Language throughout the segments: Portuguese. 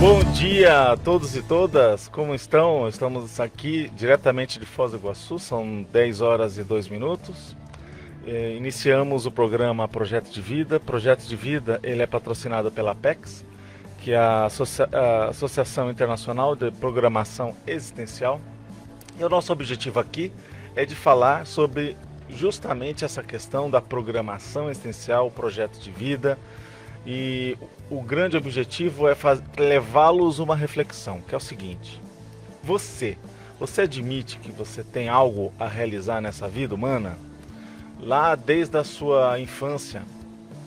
Bom dia a todos e todas, como estão? Estamos aqui diretamente de Foz do Iguaçu, são 10 horas e 2 minutos. Iniciamos o programa Projeto de Vida. Projeto de Vida ele é patrocinado pela Apex, que é a Associação Internacional de Programação Existencial. E o nosso objetivo aqui é de falar sobre justamente essa questão da programação existencial, o projeto de vida. E o grande objetivo é levá-los a uma reflexão, que é o seguinte: você admite que você tem algo a realizar nessa vida humana? Lá desde a sua infância,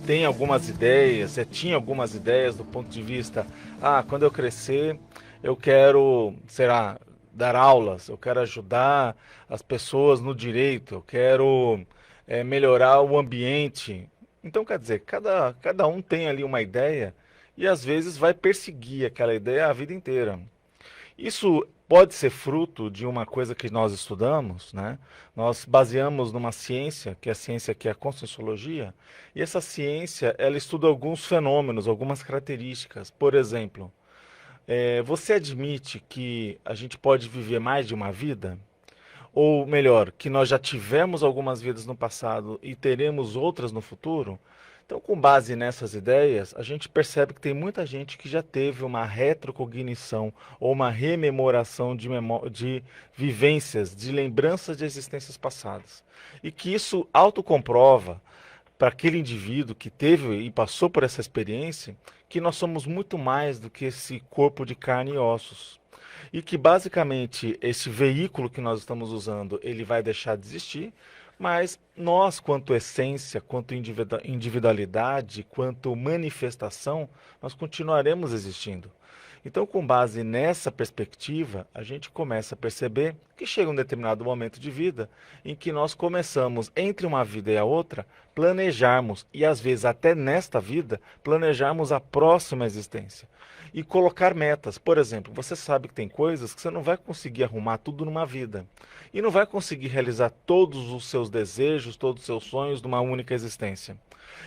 tem algumas ideias, você tinha algumas ideias do ponto de vista, quando eu crescer, eu quero, será, dar aulas, eu quero ajudar as pessoas no direito, eu quero melhorar o ambiente. Então, quer dizer, cada um tem ali uma ideia e às vezes vai perseguir aquela ideia a vida inteira. Isso pode ser fruto de uma coisa que nós estudamos, né? Nós baseamos numa ciência, que é a ciência que é a Conscienciologia, e essa ciência, ela estuda alguns fenômenos, algumas características. Por exemplo, você admite que a gente pode viver mais de uma vida? Ou melhor, que nós já tivemos algumas vidas no passado e teremos outras no futuro? Então, com base nessas ideias, a gente percebe que tem muita gente que já teve uma retrocognição ou uma rememoração de vivências, de lembranças de existências passadas. E que isso autocomprova para aquele indivíduo que teve e passou por essa experiência que nós somos muito mais do que esse corpo de carne e ossos. E que basicamente esse veículo que nós estamos usando, ele vai deixar de existir, mas nós, quanto essência, quanto individualidade, quanto manifestação, nós continuaremos existindo. Então, com base nessa perspectiva, a gente começa a perceber que chega um determinado momento de vida em que nós começamos, entre uma vida e a outra, planejarmos, e às vezes até nesta vida, planejarmos a próxima existência. E colocar metas. Por exemplo, você sabe que tem coisas que você não vai conseguir arrumar tudo numa vida. E não vai conseguir realizar todos os seus desejos, todos os seus sonhos numa única existência.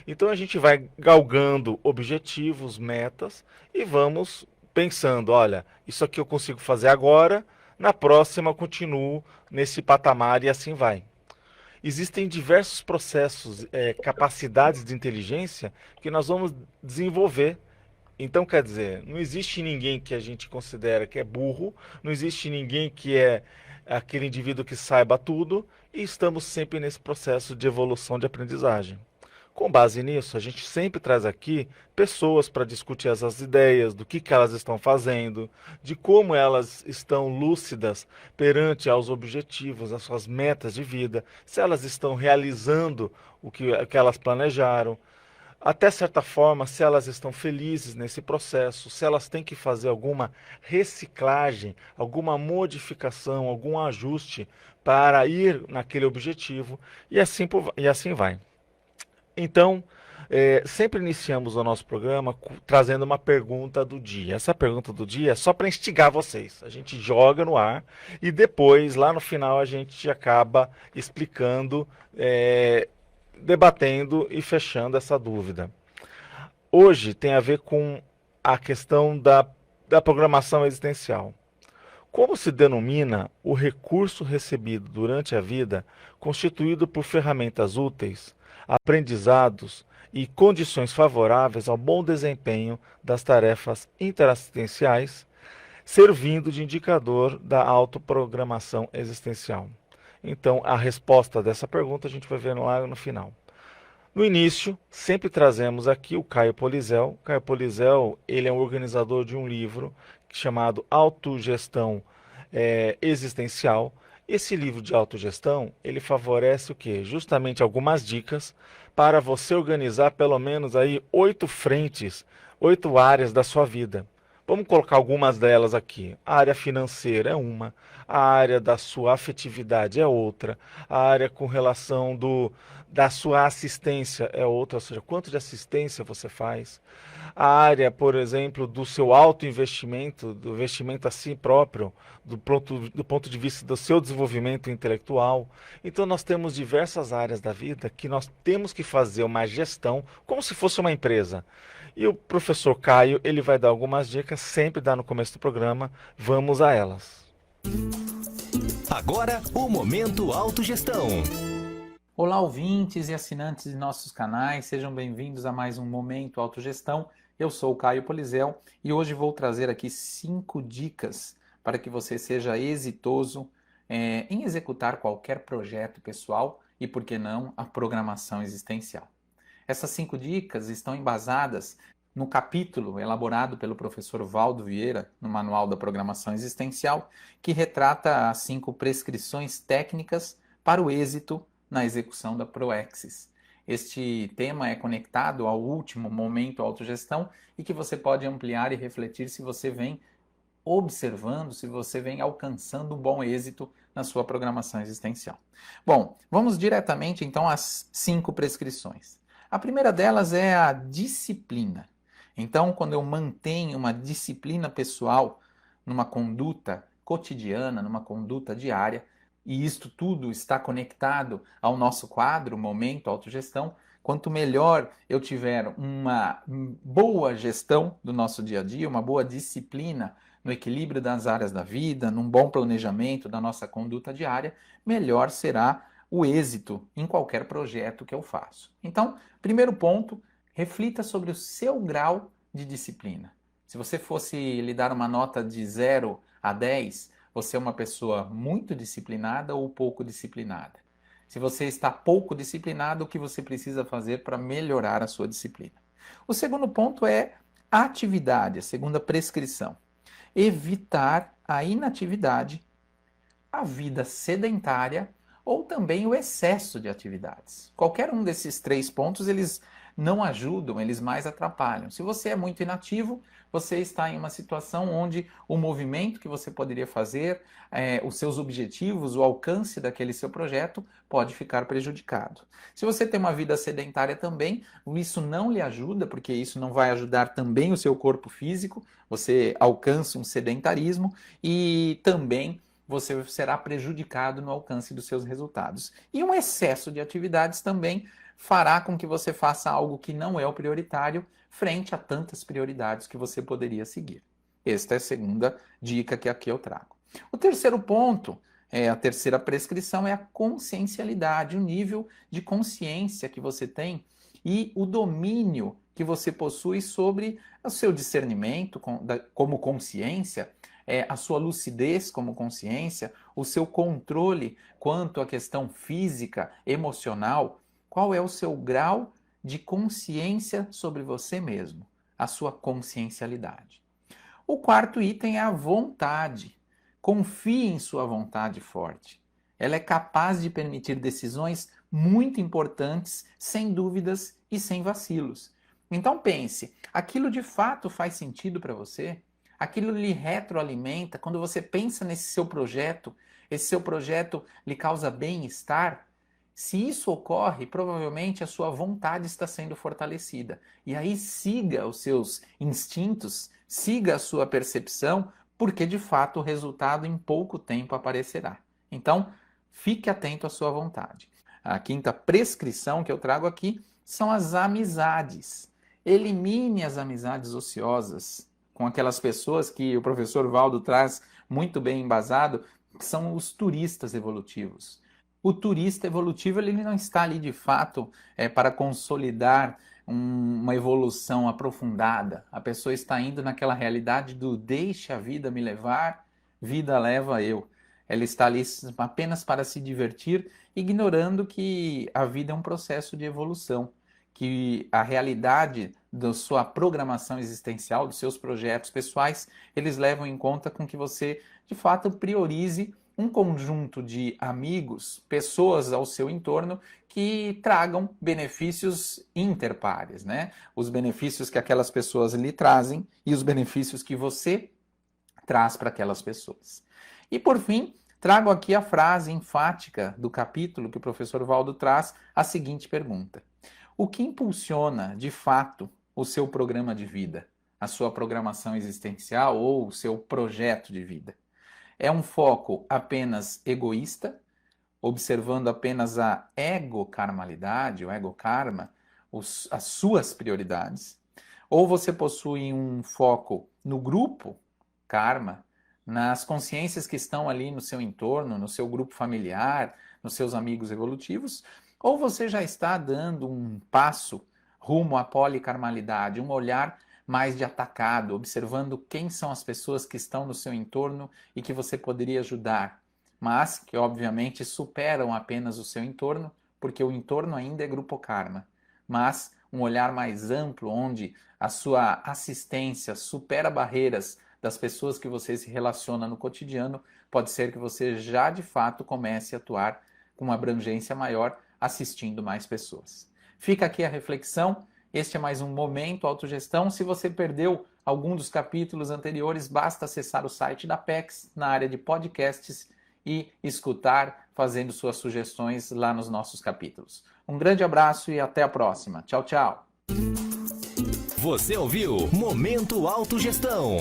Então a gente vai galgando objetivos, metas e vamos pensando, olha, isso aqui eu consigo fazer agora, na próxima eu continuo nesse patamar e assim vai. Existem diversos processos, capacidades de inteligência que nós vamos desenvolver. Então, quer dizer, não existe ninguém que a gente considera que é burro, não existe ninguém que é aquele indivíduo que saiba tudo, e estamos sempre nesse processo de evolução de aprendizagem. Com base nisso, a gente sempre traz aqui pessoas para discutir essas ideias, do que elas estão fazendo, de como elas estão lúcidas perante aos objetivos, as suas metas de vida, se elas estão realizando o que elas planejaram, até certa forma, se elas estão felizes nesse processo, se elas têm que fazer alguma reciclagem, alguma modificação, algum ajuste para ir naquele objetivo, e assim vai. Então, sempre iniciamos o nosso programa trazendo uma pergunta do dia. Essa pergunta do dia é só para instigar vocês. A gente joga no ar e depois, lá no final, a gente acaba explicando, debatendo e fechando essa dúvida. Hoje tem a ver com a questão da programação existencial. Como se denomina o recurso recebido durante a vida, constituído por ferramentas úteis, aprendizados e condições favoráveis ao bom desempenho das tarefas interassistenciais, servindo de indicador da autoprogramação existencial? Então, a resposta dessa pergunta a gente vai ver lá no final. No início, sempre trazemos aqui o Caio Polizel. Caio Polizel, ele é um organizador de um livro chamado Autogestão Existencial. Esse livro de autogestão, ele favorece o quê? Justamente algumas dicas para você organizar pelo menos aí 8 frentes, 8 áreas da sua vida. Vamos colocar algumas delas aqui. A área financeira é uma, a área da sua afetividade é outra, a área com relação da sua assistência é outra, ou seja, quanto de assistência você faz. A área, por exemplo, do seu autoinvestimento, do investimento a si próprio, do ponto de vista do seu desenvolvimento intelectual. Então, nós temos diversas áreas da vida que nós temos que fazer uma gestão como se fosse uma empresa. E o professor Caio, ele vai dar algumas dicas, sempre dá no começo do programa, vamos a elas. Agora, o Momento Autogestão. Olá, ouvintes e assinantes de nossos canais, sejam bem-vindos a mais um Momento Autogestão. Eu sou o Caio Polizel e hoje vou trazer aqui 5 dicas para que você seja exitoso em executar qualquer projeto pessoal e, por que não, a programação existencial. Essas 5 dicas estão embasadas no capítulo elaborado pelo professor Valdo Vieira, no Manual da Programação Existencial, que retrata as 5 prescrições técnicas para o êxito na execução da ProExis. Este tema é conectado ao último Momento Autogestão e que você pode ampliar e refletir se você vem observando, se você vem alcançando um bom êxito na sua programação existencial. Bom, vamos diretamente então às 5 prescrições. A primeira delas é a disciplina. Então, quando eu mantenho uma disciplina pessoal numa conduta cotidiana, numa conduta diária, e isto tudo está conectado ao nosso quadro, Momento Autogestão, quanto melhor eu tiver uma boa gestão do nosso dia a dia, uma boa disciplina no equilíbrio das áreas da vida, num bom planejamento da nossa conduta diária, melhor será o êxito em qualquer projeto que eu faço. Então, primeiro ponto, reflita sobre o seu grau de disciplina. Se você fosse lhe dar uma nota de 0 a 10, você é uma pessoa muito disciplinada ou pouco disciplinada? Se você está pouco disciplinado, o que você precisa fazer para melhorar a sua disciplina? O segundo ponto é a atividade, a segunda prescrição. Evitar a inatividade, a vida sedentária ou também o excesso de atividades. Qualquer um desses 3 pontos, eles não ajudam, eles mais atrapalham. Se você é muito inativo, você está em uma situação onde o movimento que você poderia fazer, os seus objetivos, o alcance daquele seu projeto pode ficar prejudicado. Se você tem uma vida sedentária também, isso não lhe ajuda, porque isso não vai ajudar também o seu corpo físico, você alcança um sedentarismo e também você será prejudicado no alcance dos seus resultados. E um excesso de atividades também fará com que você faça algo que não é o prioritário frente a tantas prioridades que você poderia seguir. Esta é a segunda dica que aqui eu trago. O terceiro ponto, a terceira prescrição é a consciencialidade, o nível de consciência que você tem e o domínio que você possui sobre o seu discernimento como consciência, a sua lucidez como consciência, o seu controle quanto à questão física, emocional. Qual é o seu grau de consciência sobre você mesmo? A sua consciencialidade. O quarto item é a vontade. Confie em sua vontade forte. Ela é capaz de permitir decisões muito importantes, sem dúvidas e sem vacilos. Então pense, aquilo de fato faz sentido para você? Aquilo lhe retroalimenta? Quando você pensa nesse seu projeto, esse seu projeto lhe causa bem-estar? Se isso ocorre, provavelmente a sua vontade está sendo fortalecida. E aí siga os seus instintos, siga a sua percepção, porque de fato o resultado em pouco tempo aparecerá. Então, fique atento à sua vontade. A quinta prescrição que eu trago aqui são as amizades. Elimine as amizades ociosas, com aquelas pessoas que o professor Valdo traz muito bem embasado, que são os turistas evolutivos. O turista evolutivo ele não está ali de fato para consolidar uma evolução aprofundada. A pessoa está indo naquela realidade do deixa a vida me levar, vida leva eu. Ela está ali apenas para se divertir, ignorando que a vida é um processo de evolução, que a realidade da sua programação existencial, dos seus projetos pessoais, eles levam em conta com que você, de fato, priorize um conjunto de amigos, pessoas ao seu entorno que tragam benefícios interpares, né? Os benefícios que aquelas pessoas lhe trazem e os benefícios que você traz para aquelas pessoas. E por fim, trago aqui a frase enfática do capítulo que o professor Valdo traz, a seguinte pergunta: o que impulsiona, de fato, o seu programa de vida, a sua programação existencial ou o seu projeto de vida? É um foco apenas egoísta, observando apenas a egokarmalidade, o egokarma, as suas prioridades? Ou você possui um foco no grupo karma, nas consciências que estão ali no seu entorno, no seu grupo familiar, nos seus amigos evolutivos? Ou você já está dando um passo rumo à polikarmalidade, um olhar mais de atacado, observando quem são as pessoas que estão no seu entorno e que você poderia ajudar, mas que obviamente superam apenas o seu entorno, porque o entorno ainda é grupo karma, mas um olhar mais amplo, onde a sua assistência supera barreiras das pessoas que você se relaciona no cotidiano, pode ser que você já de fato comece a atuar com uma abrangência maior, assistindo mais pessoas. Fica aqui a reflexão. Este é mais um Momento Autogestão. Se você perdeu algum dos capítulos anteriores, basta acessar o site da Apex na área de podcasts e escutar, fazendo suas sugestões lá nos nossos capítulos. Um grande abraço e até a próxima. Tchau, tchau. Você ouviu Momento Autogestão.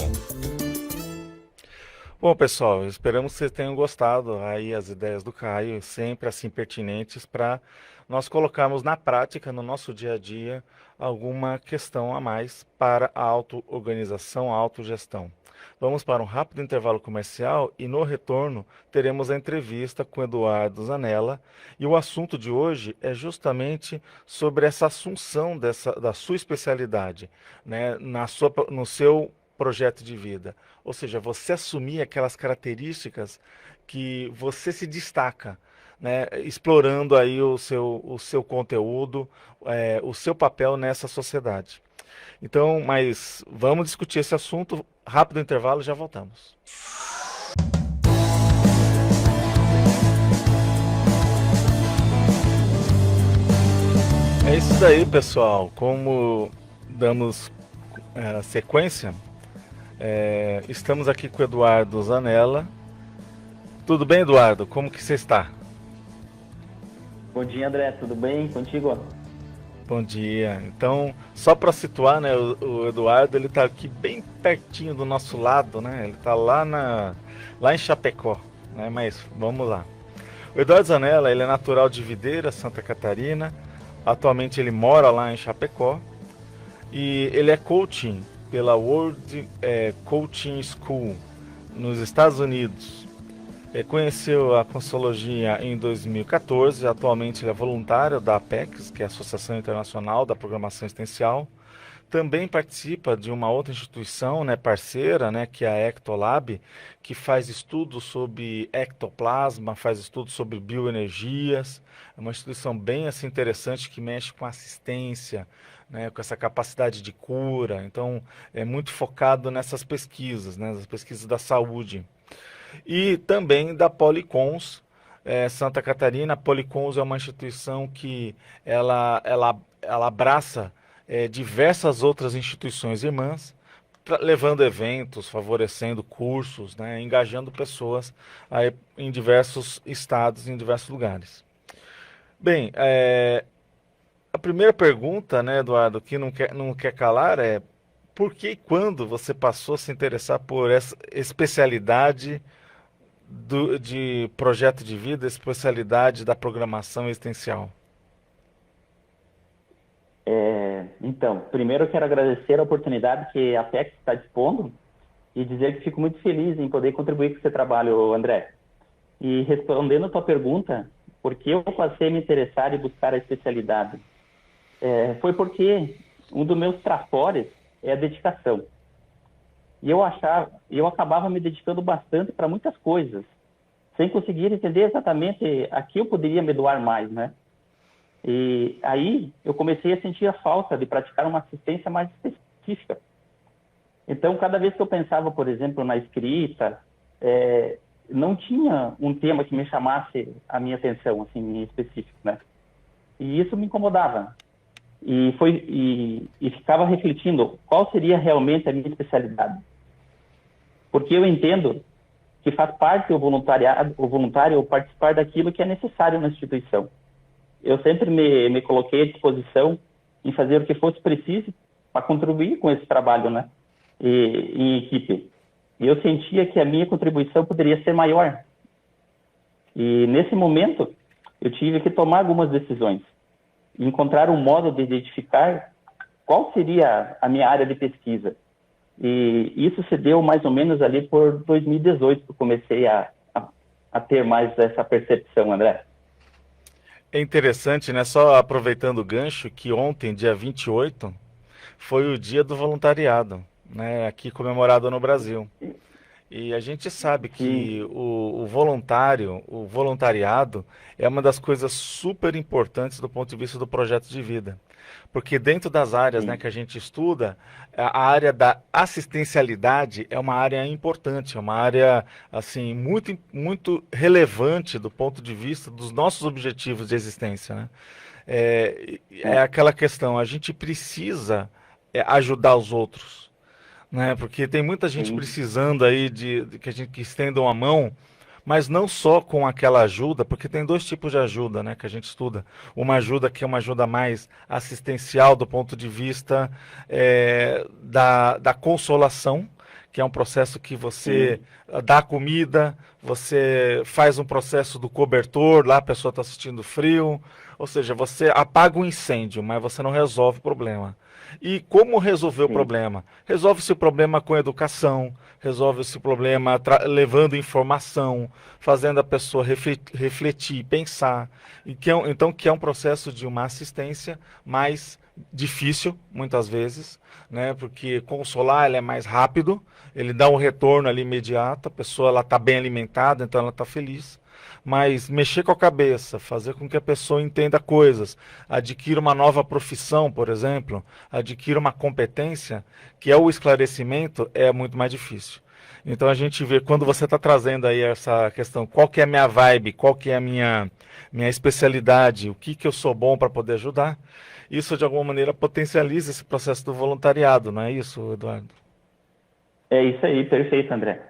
Bom, pessoal, esperamos que vocês tenham gostado aí as ideias do Caio, sempre assim pertinentes para nós colocarmos na prática, no nosso dia a dia, alguma questão a mais para a auto-organização, a autogestão. Vamos para um rápido intervalo comercial e no retorno teremos a entrevista com Eduardo Zanella e o assunto de hoje é justamente sobre essa assunção da sua especialidade, né, no seu projeto de vida. Ou seja, você assumir aquelas características que você se destaca, né, explorando aí o seu conteúdo, o seu papel nessa sociedade. Então, mas vamos discutir esse assunto, rápido intervalo e já voltamos. É isso daí, pessoal. Como damos sequência, estamos aqui com o Eduardo Zanella. Tudo bem, Eduardo? Como que você está? Bom dia, André. Tudo bem contigo? Bom dia. Então, só para situar, né, o Eduardo, ele está aqui bem pertinho do nosso lado, né? Ele está lá em Chapecó, né? Mas vamos lá. O Eduardo Zanella, ele é natural de Videira, Santa Catarina. Atualmente ele mora lá em Chapecó e ele é coaching pela World Coaching School nos Estados Unidos. Conheceu a Consciologia em 2014, atualmente ele é voluntário da Apex, que é a Associação Internacional da Programação Existencial. Também participa de uma outra instituição, né, parceira, né, que é a Ectolab, que faz estudos sobre ectoplasma, faz estudos sobre bioenergias. É uma instituição bem assim, interessante que mexe com assistência, né, com essa capacidade de cura. Então, é muito focado nessas pesquisas, né, nas pesquisas da saúde. E também da Policons, Santa Catarina. A Policons é uma instituição que ela abraça diversas outras instituições irmãs, levando eventos, favorecendo cursos, né, engajando pessoas aí em diversos estados, em diversos lugares. Bem, a primeira pergunta, né, Eduardo, que não quer calar é: por que e quando você passou a se interessar por essa especialidade de projeto de vida, especialidade da programação existencial? Então, primeiro eu quero agradecer a oportunidade que a Apex está dispondo e dizer que fico muito feliz em poder contribuir com esse trabalho, André. E respondendo a tua pergunta, por que eu passei a me interessar e buscar a especialidade? Foi porque um dos meus trafores é a dedicação. E eu acabava me dedicando bastante para muitas coisas, sem conseguir entender exatamente a que eu poderia me doar mais, né? E aí eu comecei a sentir a falta de praticar uma assistência mais específica. Então, cada vez que eu pensava, por exemplo, na escrita, não tinha um tema que me chamasse a minha atenção, assim, em específico, né? E isso me incomodava. E ficava refletindo qual seria realmente a minha especialidade. Porque eu entendo que faz parte o voluntário participar daquilo que é necessário na instituição. Eu sempre me coloquei à disposição em fazer o que fosse preciso para contribuir com esse trabalho, né, em equipe. E eu sentia que a minha contribuição poderia ser maior. E nesse momento, eu tive que tomar algumas decisões. Encontrar um modo de identificar qual seria a minha área de pesquisa. E isso se deu mais ou menos ali por 2018, que eu comecei a ter mais essa percepção, André. É interessante, né? Só aproveitando o gancho, que ontem, dia 28, foi o dia do voluntariado, né? Aqui comemorado no Brasil. E a gente sabe que o voluntariado é uma das coisas super importantes do ponto de vista do projeto de vida. Porque dentro das áreas, né, que a gente estuda, a área da assistencialidade é uma área importante, é uma área assim muito, muito relevante do ponto de vista dos nossos objetivos de existência, né? É aquela questão, a gente precisa ajudar os outros, né? Porque tem muita gente precisando aí de que estendam a mão, mas não só com aquela ajuda, porque tem dois tipos de ajuda, né, que a gente estuda. Uma ajuda que é uma ajuda mais assistencial do ponto de vista da consolação, que é um processo que você dá comida, você faz um processo do cobertor, lá a pessoa está sentindo frio, ou seja, você apaga um incêndio, mas você não resolve o problema. E como resolver o problema? Resolve-se o problema com educação, resolve-se o problema levando informação, fazendo a pessoa refletir, pensar. Então, que é um processo de uma assistência mais difícil, muitas vezes, né? Porque consolar ele é mais rápido, ele dá um retorno ali imediato, a pessoa está bem alimentada, então ela está feliz. Mas mexer com a cabeça, fazer com que a pessoa entenda coisas, adquira uma nova profissão, por exemplo, adquira uma competência, que é o esclarecimento, é muito mais difícil. Então a gente vê, quando você está trazendo aí essa questão, qual que é a minha vibe, qual que é a minha especialidade, o que eu sou bom para poder ajudar, isso de alguma maneira potencializa esse processo do voluntariado, não é isso, Eduardo? É isso aí, perfeito, André.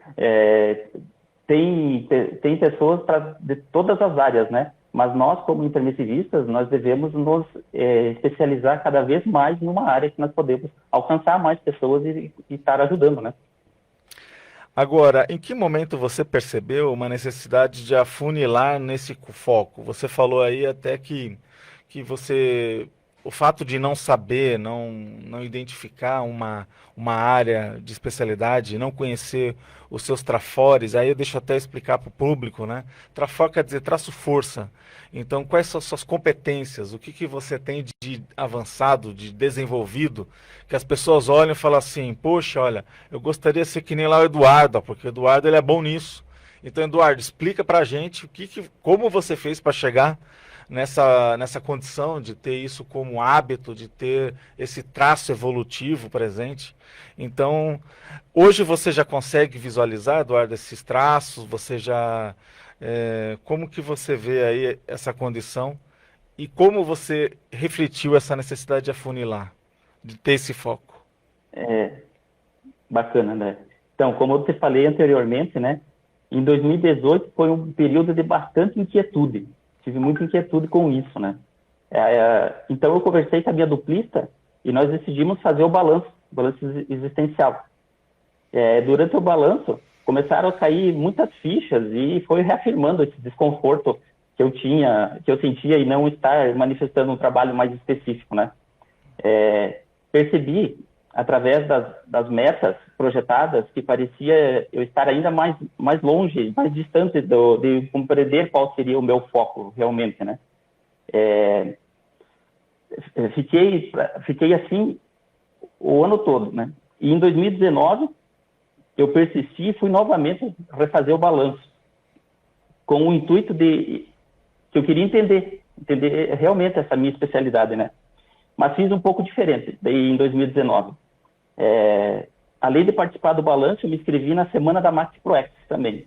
Tem pessoas de todas as áreas, né? Mas nós, como intermissivistas, nós devemos nos especializar cada vez mais numa área que nós podemos alcançar mais pessoas e estar ajudando, né? Agora, em que momento você percebeu uma necessidade de afunilar nesse foco? Você falou aí até que o fato de não saber, não identificar uma área de especialidade, não conhecer os seus trafores, aí eu deixo até explicar para o público, né? Trafor quer dizer traço força. Então, quais são as suas competências? O que você tem de avançado, de desenvolvido, que as pessoas olham e falam assim, poxa, olha, eu gostaria de ser que nem lá o Eduardo, porque o Eduardo ele é bom nisso. Então, Eduardo, explica para a gente como você fez para chegar nessa condição de ter isso como hábito, de ter esse traço evolutivo presente. Então, hoje você já consegue visualizar, Eduardo, esses traços? Você já... como que você vê aí essa condição? E como você refletiu essa necessidade de afunilar, de ter esse foco? Bacana, André. Então, como eu te falei anteriormente, né? Em 2018 foi um período de bastante inquietude. Tive muita inquietude com isso, né? Então eu conversei com a minha duplista e nós decidimos fazer o balanço existencial. Durante o balanço, começaram a cair muitas fichas e foi reafirmando esse desconforto que eu sentia em não estar manifestando um trabalho mais específico, né? Percebi, através das metas projetadas, que parecia eu estar ainda mais longe, mais distante de compreender qual seria o meu foco realmente, né? Fiquei assim o ano todo, né? E em 2019, eu persisti e fui novamente refazer o balanço, com o intuito que eu queria entender realmente essa minha especialidade, né? Mas fiz um pouco diferente daí em 2019. Além de participar do balanço, eu me inscrevi na semana da Max Proex também.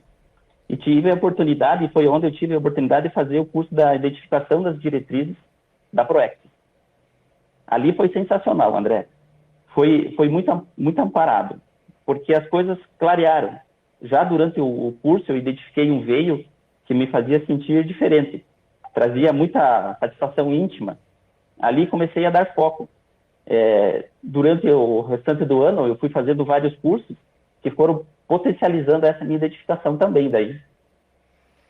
E tive a oportunidade, foi onde eu tive a oportunidade de fazer o curso da identificação das diretrizes da Proex. Ali foi sensacional, André. Foi muito, muito amparado, porque as coisas clarearam. já durante o curso eu identifiquei um veio que me fazia sentir diferente, trazia muita satisfação íntima. Ali comecei a dar foco. Durante o restante do ano eu fui fazendo vários cursos que foram potencializando essa minha identificação também daí.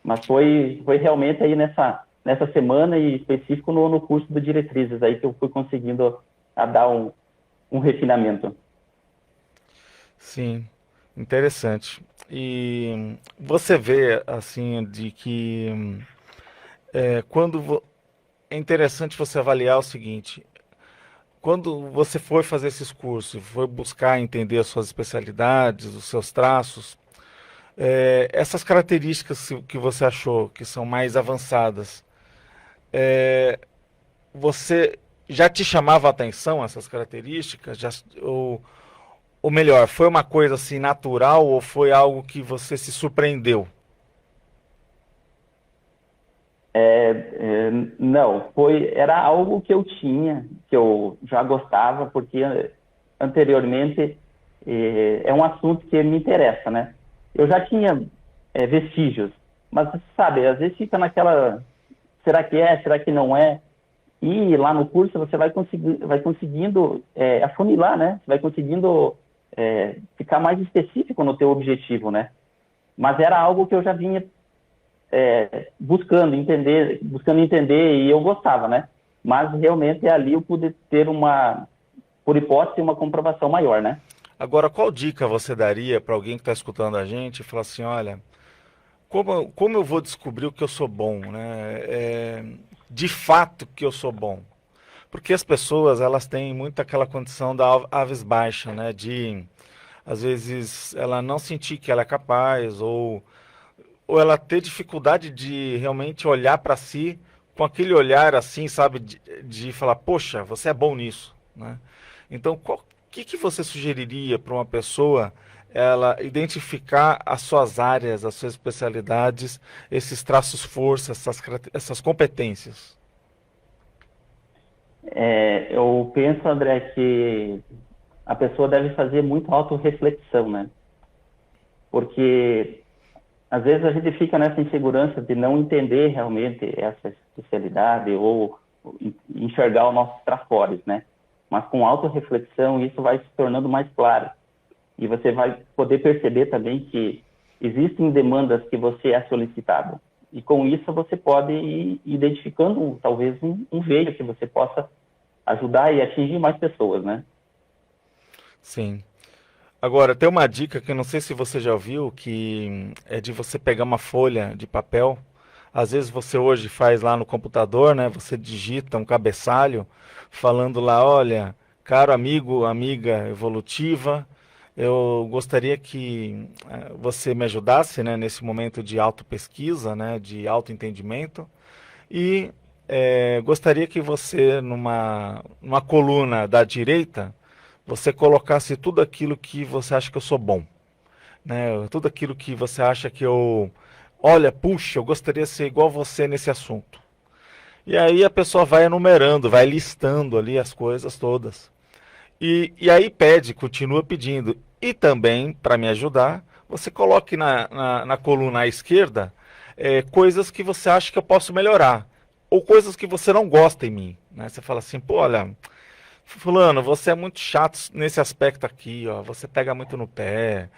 Mas foi realmente aí nessa semana e específico no curso do Diretrizes aí que eu fui conseguindo a dar um refinamento. Sim, interessante. E você vê, assim, de que é interessante você avaliar o seguinte: quando você foi fazer esses cursos, foi buscar entender as suas especialidades, os seus traços, essas características que você achou que são mais avançadas, você já te chamava a atenção essas características? Ou melhor, foi uma coisa assim natural ou foi algo que você se surpreendeu? Não, era algo que eu tinha, que eu já gostava, porque anteriormente é um assunto que me interessa, né? Eu já tinha vestígios, mas sabe, às vezes fica naquela, será que é, será que não é? E lá no curso você vai conseguindo afunilar, né? Você vai conseguindo ficar mais específico no teu objetivo, né? Mas era algo que eu já vinha buscando entender e eu gostava, né? Mas realmente ali eu pude ter por hipótese, uma comprovação maior, né? Agora, qual dica você daria para alguém que está escutando a gente e falar assim, olha, como eu vou descobrir o que eu sou bom, né? De fato que eu sou bom. Porque as pessoas, elas têm muito aquela condição da aves baixa, né? De, às vezes, ela não sentir que ela é capaz, ou ela ter dificuldade de realmente olhar para si com aquele olhar assim, sabe? De falar, poxa, você é bom nisso, né? Então, o que você sugeriria para uma pessoa ela identificar as suas áreas, as suas especialidades, esses traços força, essas competências? Eu penso, André, que a pessoa deve fazer muito autorreflexão, né? Porque às vezes a gente fica nessa insegurança de não entender realmente essa especialidade ou enxergar os nossos trafores, né? Mas com autorreflexão isso vai se tornando mais claro. E você vai poder perceber também que existem demandas que você é solicitado. E com isso você pode ir identificando talvez um veio que você possa ajudar e atingir mais pessoas, né? Sim. Agora, tem uma dica que eu não sei se você já ouviu, que é de você pegar uma folha de papel. Às vezes você hoje faz lá no computador, né? Você digita um cabeçalho falando lá, olha, caro amigo, amiga evolutiva, eu gostaria que você me ajudasse, né, nesse momento de autopesquisa, né, de autoentendimento, e gostaria que você, numa coluna da direita, você colocasse tudo aquilo que você acha que eu sou bom, né? Tudo aquilo que você acha que olha, puxa, eu gostaria de ser igual você nesse assunto. E aí a pessoa vai enumerando, vai listando ali as coisas todas. E aí continua pedindo. E também, para me ajudar, você coloque na coluna à esquerda coisas que você acha que eu posso melhorar. Ou coisas que você não gosta em mim, né? Você fala assim, pô, olha, fulano, você é muito chato nesse aspecto aqui, ó. Você pega muito no pé.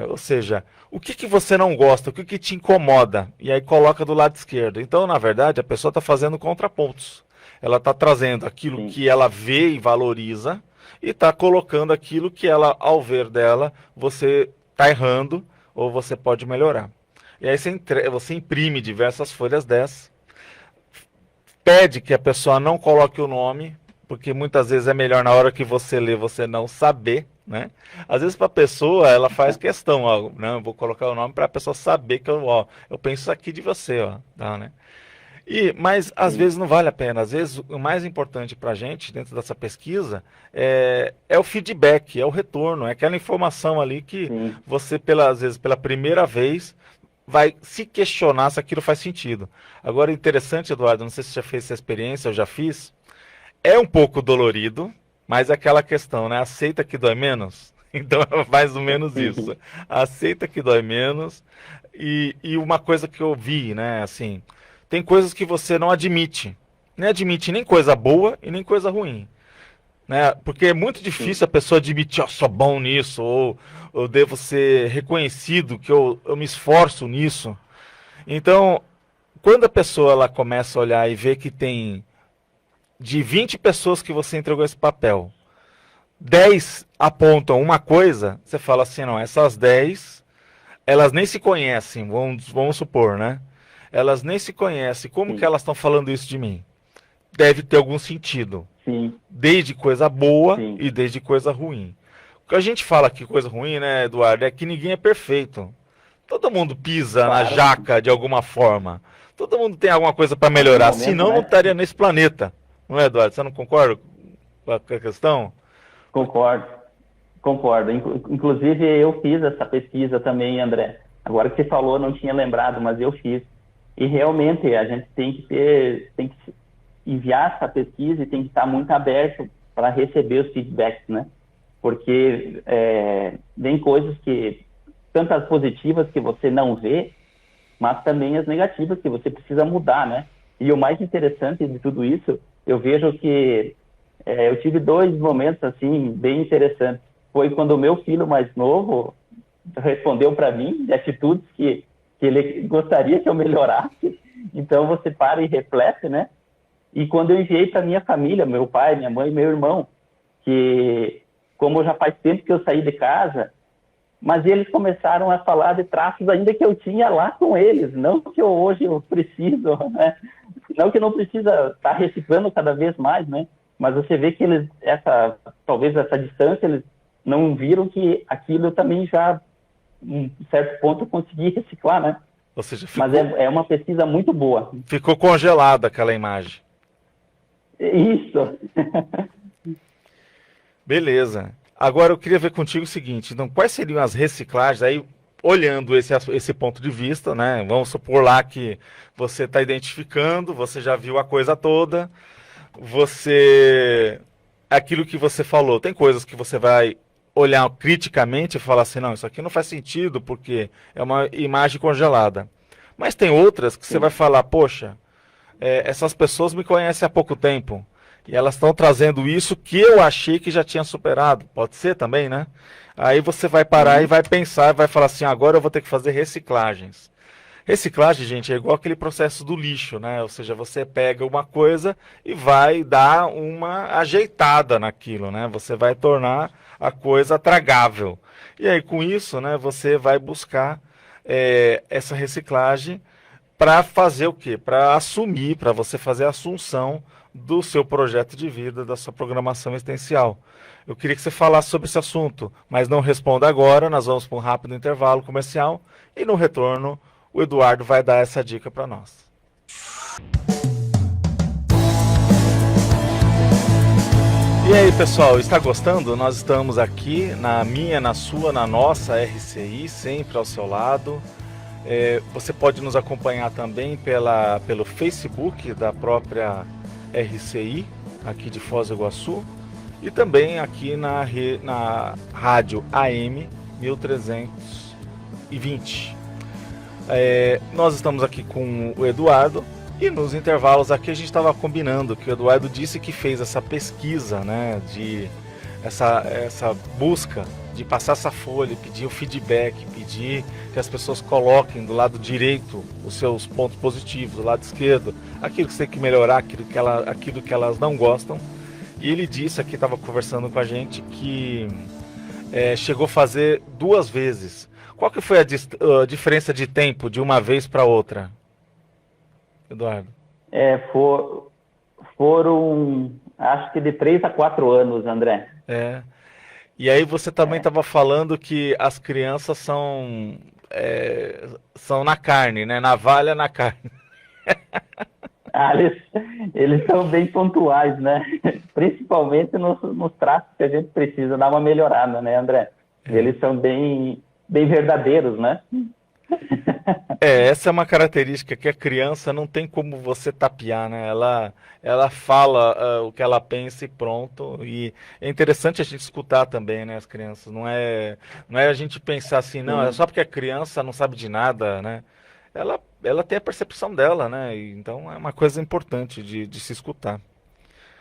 Ou seja, o que você não gosta, o que te incomoda? E aí coloca do lado esquerdo. Então, na verdade, a pessoa está fazendo contrapontos. Ela está trazendo aquilo Sim. que ela vê e valoriza e está colocando aquilo que ela, ao ver dela, você está errando ou você pode melhorar. E aí você imprime diversas folhas dessas, pede que a pessoa não coloque o nome, porque muitas vezes é melhor na hora que você lê você não saber, né? Às vezes para a pessoa ela faz questão, ó, não, eu vou colocar o nome para a pessoa saber que eu penso isso aqui de você, ó, tá, né? Mas às vezes não vale a pena. Às vezes o mais importante para a gente dentro dessa pesquisa é o feedback, é o retorno, é aquela informação ali que Sim. você às vezes pela primeira vez vai se questionar se aquilo faz sentido. Agora, interessante, Eduardo, não sei se você já fez essa experiência, eu já fiz. É um pouco dolorido, mas é aquela questão, né? Aceita que dói menos. Então é mais ou menos isso. Aceita que dói menos. E uma coisa que eu vi, né? Assim, tem coisas que você não admite. Nem admite nem coisa boa e nem coisa ruim. Né? Porque é muito difícil a pessoa admitir, ó, sou bom nisso, ou eu devo ser reconhecido, que eu me esforço nisso. Então, quando a pessoa ela começa a olhar e ver que tem de 20 pessoas que você entregou esse papel, 10 apontam uma coisa, você fala assim, não, essas 10, elas nem se conhecem, vamos supor, né? Elas nem se conhecem, como que Sim, elas estão falando isso de mim? Deve ter algum sentido, sim, desde coisa boa sim, e desde coisa ruim. O que a gente fala aqui, coisa ruim, né, Eduardo, é que ninguém é perfeito. Todo mundo pisa na claro. jaca de alguma forma. Todo mundo tem alguma coisa para Em algum melhorar, momento, senão não né? estaria nesse planeta. Não é, Eduardo? Você não concorda com a questão? Concordo, concordo. Inclusive, eu fiz essa pesquisa também, André. Agora que você falou, não tinha lembrado, mas eu fiz. E realmente a gente tem que enviar essa pesquisa e tem que estar muito aberto para receber os feedbacks, né? Porque vem coisas que, tanto as positivas que você não vê, mas também as negativas que você precisa mudar, né? E o mais interessante de tudo isso, eu vejo que eu tive dois momentos assim bem interessantes. Foi quando o meu filho mais novo respondeu para mim de atitudes que ele gostaria que eu melhorasse. Então você para e reflete, né? E quando eu enviei para minha família, meu pai, minha mãe, meu irmão, que como já faz tempo que eu saí de casa, mas eles começaram a falar de traços ainda que eu tinha lá com eles, não que hoje eu preciso, né? Não que não precisa estar reciclando cada vez mais, né? Mas você vê que eles, talvez essa distância, eles não viram que aquilo eu também já, em certo ponto, eu consegui reciclar, né? Ou seja, Mas ficou, é uma pesquisa muito boa. ficou congelada aquela imagem. Isso. Beleza. Agora eu queria ver contigo o seguinte, então quais seriam as reciclagens aí, olhando esse ponto de vista, né? Vamos supor lá que você está identificando, você já viu a coisa toda, você, aquilo que você falou, tem coisas que você vai olhar criticamente e falar assim, não, isso aqui não faz sentido porque é uma imagem congelada. Mas tem outras que você vai Sim. falar, poxa, essas pessoas me conhecem há pouco tempo. E elas estão trazendo isso que eu achei que já tinha superado. Pode ser também, né? Aí você vai parar e Sim. vai pensar, vai falar assim, agora eu vou ter que fazer reciclagens. Reciclagem, gente, é igual aquele processo do lixo, né? Ou seja, você pega uma coisa e vai dar uma ajeitada naquilo, né? Você vai tornar a coisa tragável. E aí, com isso, né, você vai buscar essa reciclagem para fazer o quê? Para assumir, para você fazer a assunção do seu projeto de vida, da sua programação existencial. Eu queria que você falasse sobre esse assunto, mas não responda agora, nós vamos para um rápido intervalo comercial e no retorno o Eduardo vai dar essa dica para nós. E aí, pessoal, está gostando? Nós estamos aqui na minha, na sua, na nossa RCI, sempre ao seu lado. Você pode nos acompanhar também pelo Facebook da própria RCI, aqui de Foz do Iguaçu, e também aqui na rádio AM 1320. Nós estamos aqui com o Eduardo e nos intervalos aqui a gente estava combinando que o Eduardo disse que fez essa pesquisa, né, de essa busca de passar essa folha, pedir o feedback, pedir que as pessoas coloquem do lado direito os seus pontos positivos, do lado esquerdo, aquilo que você tem que melhorar, aquilo que elas não gostam. E ele disse aqui, estava conversando com a gente, que chegou a fazer 2 vezes. Qual que foi a diferença de tempo de uma vez para outra, Eduardo? Foram, acho que de 3 a 4 anos, André. E aí você também estava falando que as crianças são na carne, né? Navalha na carne. Ah, eles são bem pontuais, né? Principalmente nos traços que a gente precisa dar uma melhorada, né, André? Eles são bem verdadeiros, né? Essa é uma característica que a criança não tem como você tapear, né? Ela fala o que ela pensa e pronto. E é interessante a gente escutar também, né, as crianças. Não é a gente pensar assim, não, é Sim. só porque a criança não sabe de nada, né? Ela tem a percepção dela, né? Então é uma coisa importante de se escutar.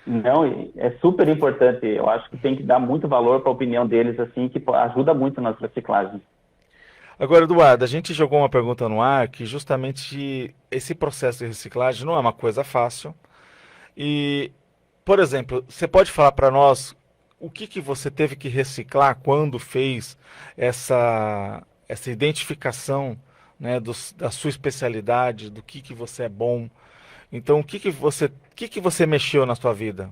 Não, e é super importante. Eu acho que tem que dar muito valor para a opinião deles, assim, que ajuda muito nas reciclagens. Agora, Eduardo, a gente jogou uma pergunta no ar que justamente esse processo de reciclagem não é uma coisa fácil. E, por exemplo, você pode falar para nós o que você teve que reciclar quando fez essa identificação, né, da sua especialidade, do que você é bom. Então, o que você mexeu na sua vida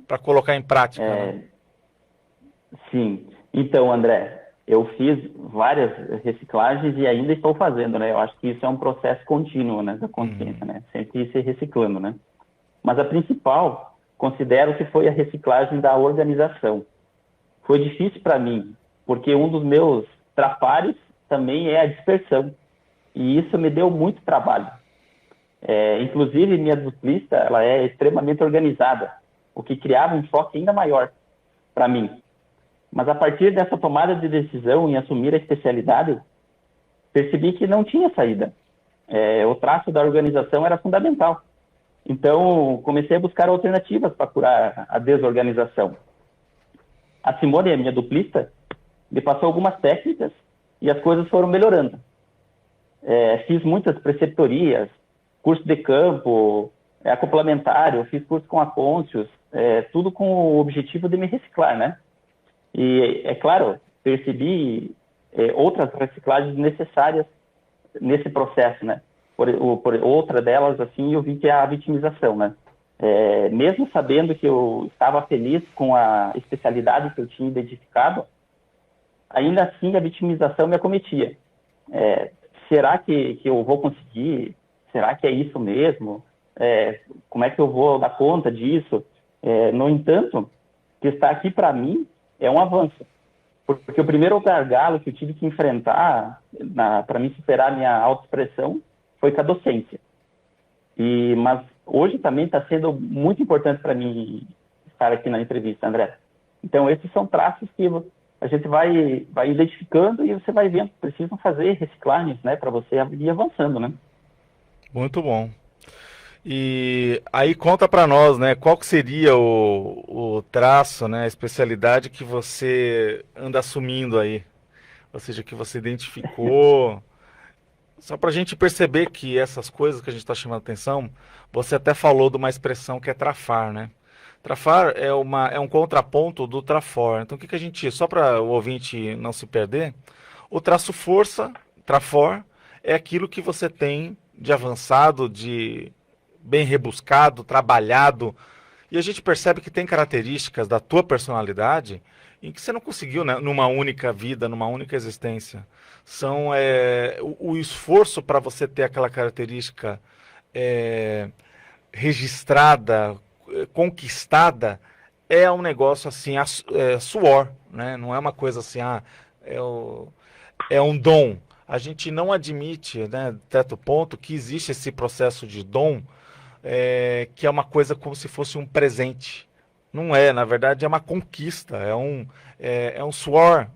para colocar em prática, né? É, sim. Então, André, eu fiz várias reciclagens e ainda estou fazendo, né? Eu acho que isso é um processo contínuo, né, da consciência, Uhum. né? Sempre se reciclando, né? Mas a principal, considero que foi a reciclagem da organização. Foi difícil para mim, porque um dos meus trapares também é a dispersão. E isso me deu muito trabalho. Inclusive, minha duplista, ela é extremamente organizada, o que criava um choque ainda maior para mim. Mas a partir dessa tomada de decisão em assumir a especialidade, percebi que não tinha saída. O traço da organização era fundamental. Então, comecei a buscar alternativas para curar a desorganização. A Simone, a minha duplista, me passou algumas técnicas e as coisas foram melhorando. Fiz muitas preceptorias, curso de campo, acoplamentário, fiz curso com a Conscius, tudo com o objetivo de me reciclar, né? E, é claro, percebi outras reciclagens necessárias nesse processo, né? Por outra delas, assim, eu vi que é a vitimização, né? Mesmo sabendo que eu estava feliz com a especialidade que eu tinha identificado, ainda assim a vitimização me acometia. Será que eu vou conseguir? Será que é isso mesmo? Como é que eu vou dar conta disso? No entanto, o que está aqui para mim é um avanço. Porque o primeiro gargalo que eu tive que enfrentar para me superar a minha autoexpressão foi com a docência. Mas hoje também está sendo muito importante para mim estar aqui na entrevista, André. Então, esses são traços que a gente vai identificando e você vai vendo que precisam fazer reciclagens, né, para você ir avançando, né? Muito bom. E aí conta para nós, né, qual que seria o traço, né, a especialidade que você anda assumindo aí, ou seja, que você identificou, só para a gente perceber que essas coisas que a gente está chamando atenção, você até falou de uma expressão que é trafar, né? Trafar é um contraponto do trafor. Então, o que a gente, só para o ouvinte não se perder, o traço força, trafor, é aquilo que você tem de avançado, de bem rebuscado, trabalhado. E a gente percebe que tem características da tua personalidade em que você não conseguiu, né, numa única vida, numa única existência. São o esforço para você ter aquela característica é, registrada, conquistada, é um negócio assim, suor, né? Não é uma coisa assim, é, o- é um dom. A gente não admite, né, de certo ponto, que existe esse processo de dom, que é uma coisa como se fosse um presente. Não é, na verdade é uma conquista, é um suor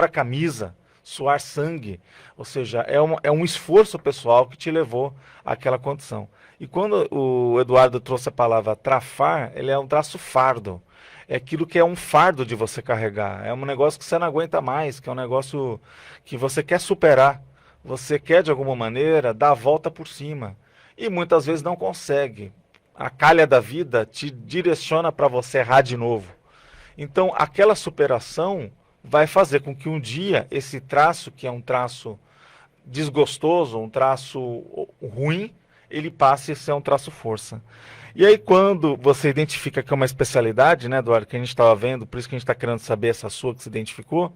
a camisa, suar sangue. Ou seja, é um esforço pessoal que te levou àquela condição. E quando o Eduardo trouxe a palavra trafar, ele é um traço fardo. É aquilo que é um fardo de você carregar. É um negócio que você não aguenta mais, que é um negócio que você quer superar. Você quer, de alguma maneira, dar a volta por cima. E muitas vezes não consegue. A calha da vida te direciona para você errar de novo. Então, aquela superação vai fazer com que um dia esse traço, que é um traço desgostoso, um traço ruim, ele passe a ser um traço força. E aí, quando você identifica que é uma especialidade, né, Eduardo, que a gente estava vendo, por isso que a gente está querendo saber essa sua que se identificou,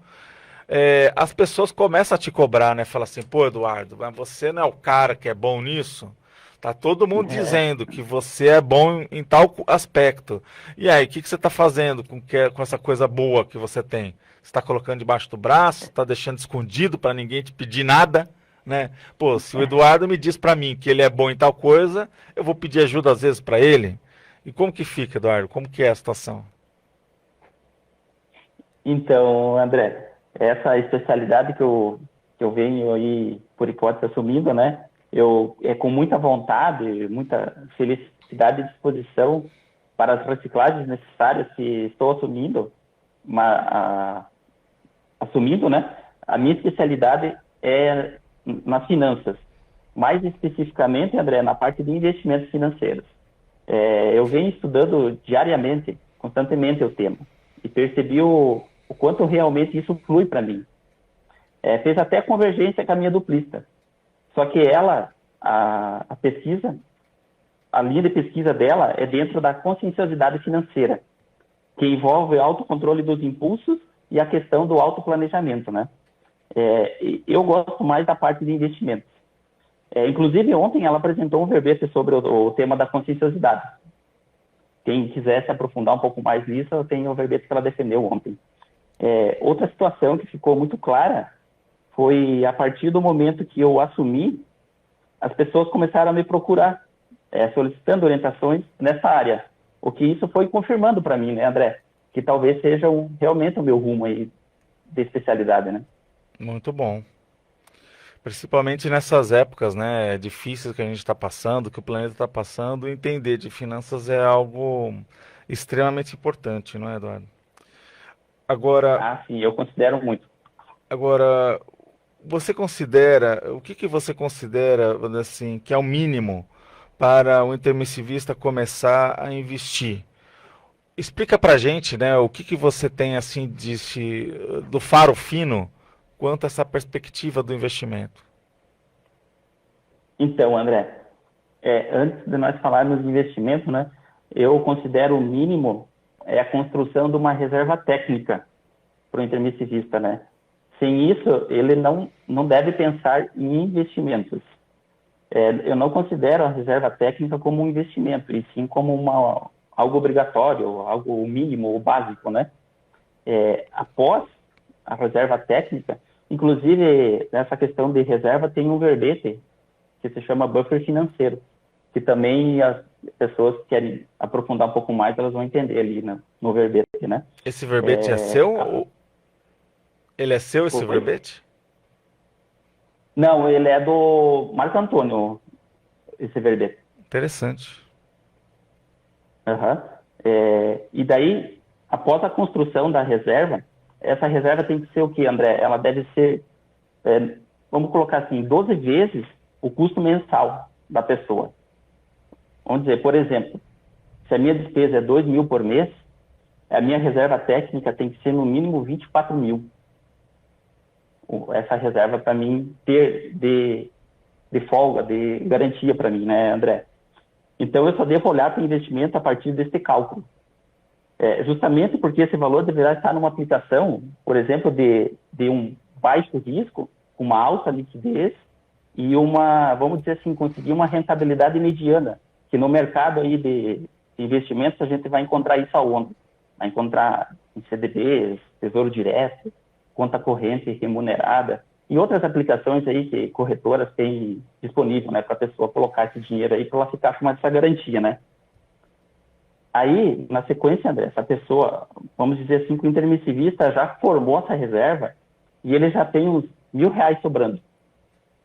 as pessoas começam a te cobrar, né? Fala assim, pô, Eduardo, mas você não é o cara que é bom nisso? Tá todo mundo dizendo que você é bom em tal aspecto. E aí, o que você está fazendo com essa coisa boa que você tem? Você está colocando debaixo do braço? Está deixando escondido para ninguém te pedir nada? Né? Pô, se o Eduardo me diz para mim que ele é bom em tal coisa, eu vou pedir ajuda às vezes para ele. E como que fica, Eduardo? Como que é a situação? Então, André, essa especialidade que eu venho aí, por hipótese, assumindo, né? Com muita vontade, muita felicidade e disposição para as reciclagens necessárias que estou assumindo, assumindo, né? A minha especialidade é nas finanças. Mais especificamente, André, na parte de investimentos financeiros. Eu venho estudando diariamente, constantemente o tema, e percebi o quanto realmente isso flui para mim. Fez até convergência com a minha duplista. Só que a pesquisa, a linha de pesquisa dela é dentro da conscienciosidade financeira, que envolve o autocontrole dos impulsos e a questão do autoplanejamento, né? Eu gosto mais da parte de investimentos. Inclusive, ontem ela apresentou um verbete sobre o tema da conscienciosidade. Quem quiser se aprofundar um pouco mais nisso, eu tenho o verbete que ela defendeu ontem. Outra situação que ficou muito clara foi a partir do momento que eu assumi, as pessoas começaram a me procurar, solicitando orientações nessa área. O que isso foi confirmando para mim, né, André? Que talvez seja realmente o meu rumo aí de especialidade, né? Muito bom. Principalmente nessas épocas, né, difíceis que a gente está passando, que o planeta está passando, entender de finanças é algo extremamente importante, não é, Eduardo? Agora, Ah, sim, eu considero muito. agora, o que você considera, vamos dizer assim, que é o mínimo para o intermissivista começar a investir? Explica pra gente, né, o que você tem assim do faro fino quanto a essa perspectiva do investimento. Então, André, antes de nós falarmos de investimento, né, eu considero o mínimo a construção de uma reserva técnica para o intermissivista, né? Sem isso, ele não deve pensar em investimentos. Eu não considero a reserva técnica como um investimento, e sim como algo obrigatório, algo mínimo ou básico, né? Após a reserva técnica, inclusive nessa questão de reserva tem um verbete que se chama buffer financeiro, que também as pessoas que querem aprofundar um pouco mais, elas vão entender ali no verbete, né? Esse verbete é seu? Ele é seu, esse verbete? Não, ele é do Marco Antônio, esse verbete. Interessante. Uhum. E daí, após a construção da reserva, essa reserva tem que ser o quê, André? Ela deve ser, vamos colocar assim, 12 vezes o custo mensal da pessoa. Vamos dizer, por exemplo, se a minha despesa é 2.000 por mês, a minha reserva técnica tem que ser no mínimo 24.000. Essa reserva para mim ter de folga, de garantia para mim, né, André? Então eu só devo olhar para o investimento a partir desse cálculo. Justamente porque esse valor deverá estar numa aplicação, por exemplo, de um baixo risco, uma alta liquidez e vamos dizer assim, conseguir uma rentabilidade mediana, que no mercado aí de investimentos a gente vai encontrar isso aonde? Vai encontrar em CDBs, Tesouro Direto, conta corrente remunerada e outras aplicações aí que corretoras têm disponível, né, para a pessoa colocar esse dinheiro aí para ela ficar com essa garantia, né? Aí, na sequência, André, essa pessoa, vamos dizer assim, que o intermissivista já formou essa reserva e ele já tem uns R$1.000 sobrando.